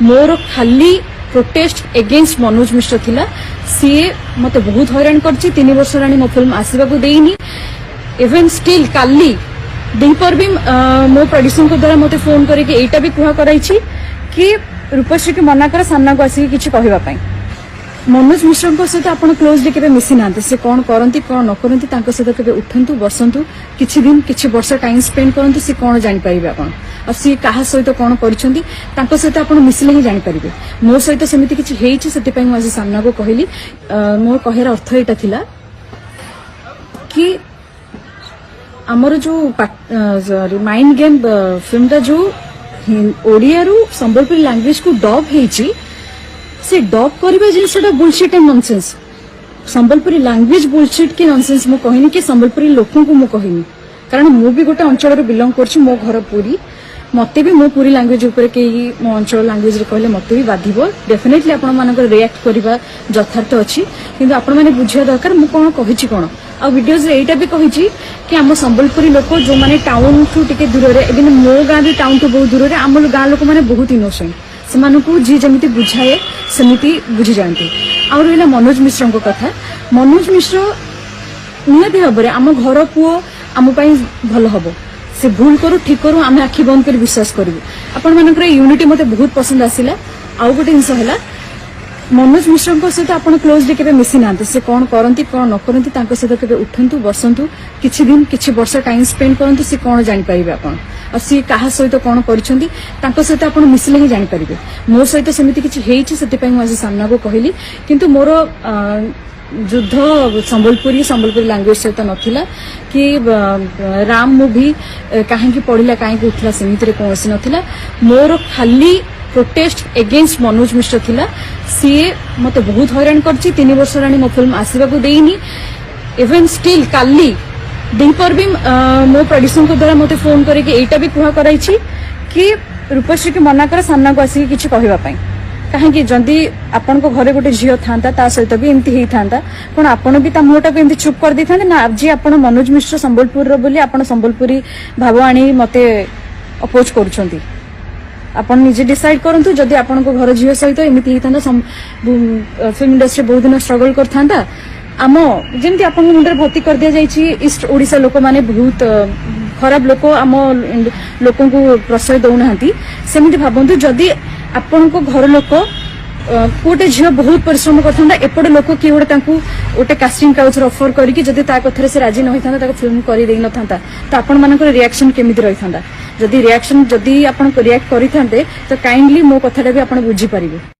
मोर खाली protest against Manoj Mishra थिला सी मते बहुत हैरान करछि 3 वर्ष रानी मो फिल्म आसीबा को देइनी इवन स्टिल काली दीपर भी मो प्रोड्यूसर को द्वारा मते फोन करके एटा भी कुहा कराई छी कि रूपश्री के मना कर सामना को आसी किछि कहबा पई मनोज मिश्र को सहित आप क्लोजली केबे मिसी नांते से कौन करंती कौन न करंती तांको सहित केबे उठंतु बसंतु किछि दिन किछि वर्ष टाइम स्पेंड करंतु से कौन जानि परिबे आपण आ सी काहा सहित कौन करिसंती तांको सहित आपण मिसले ही जानि परिबे मो सहित सेमिति किछि हेइछि सेति पई म आज सामना को कहली मोर कहेर अर्थ एटा थिला कि हमर जो माइंड गेम फिल्म दा जो ओडिया रु संबलपुरी लैंग्वेज को डब हेइछि से डब करबा जिनसटा bullshit and nonsense Sambalpuri language bullshit के नॉनसेंस मो कहिनी कि संबलपुरी लोकों को मो कहिनी कारण मु भी गोटे अंचल रे बिलोंग करछि मो घर पूरी मते भी मो पूरी लैंग्वेज ऊपर के मो अंचल लैंग्वेज रे कहले मते भी बाधिबो डेफिनेटली आपण मानक रिएक्ट करबा यथार्थ अछि किंतु आपण माने बुझिया दरकार मु कोन कहिछि कोन आ वीडियोज रे एटा भी कहिछि कि हम संबलपुरी लोक जो माने टाउन टू टिके दूर रे एबिन मो गां भी टाउन टू बहुत दूर रे हम गां लोक माने बहुत इनोसेंट सेमानकु जी जमिति बुझाए सेमिति बुझी जानती आ रहिला मनोज मिश्र को कथा मनोज मिश्र निहाती भाव में आम घर पुओ आम भल हम से भूल करू ठीक करू आम आखि बंद कर विश्वास करूँ आपण मानकर यूनिटी मते बहुत पसंद आसिला आउ गोटे जिनस है मनोज मिश्र सहित आप क्लोजली केबे मिसी नांते से कौन करंती कौन न करंती तांको सहित केबे उठंतु बसंतु किछि दिन किछि वर्ष टाइम स्पेंड करंतु से कौन जानि परिबे आपण आ सी काहा सहित कौन करिसंती तांको सहित आपण मिसले ही जानि परिबे मो सहित सेमिति किछि हेइछि सेति पई म आज सामना को कहली किंतु मोर युद्ध संबलपुरी लैंग्वेज सहित नथिला कि राम मूवी काहेकि पढ़िला काहेकि उठला सेमिति रे कोनसी नथिला मोर खाली प्रोटेस्ट एगेन्स्ट मनोज मिश्र थिला सी मते बहुत हैरान करछि 3 वर्ष रानी मो फिल्म आसीबा को देइनी इवन स्टिल काली दीपर भी मो प्रोड्यूसर को द्वारा मते फोन करके एटा भी कुहा कराई छी कि रूपश्री के मना कर सामना को आसी किछि कहबा पई काहेकि जंदी आपण को घरे गोटे झियो थांता ता सहित भी एमती हेई थांता कोन आपण भी ता मोटा को एमती चुप कर दी थांते ना आज आपण मनोज मिश्र संबलपुर रो बोली आपण संबलपुरी भाव आनी मते अपोज करूछंती आपण निजे डिसाइड करंतु जदि आपण को घर झियो सहित एमती हेई थांता फिल्म इंडस्ट्री बहुत दिन स्ट्रगल कर थांता आम जमती आप मुंडे भर्ती कर दिया जाइए ईस्ट ओडिशा लोक माने बहुत खराब लोक आम लोक प्रश्रय दौना सेमती भावतु जदि आपण को घर लोक गोटे झील बहुत परिश्रम करता एपटे लोक किए गोटे कास्टिंग काउच ऑफर करके जदि कथा से राजी न था फिल्म कर था तो आपण मान रिएक्शन केमिति रही था जदि रिएक्शन जदि आप रिएक्ट करते तो काइंडली मो कथा भी आप बुझी पारे।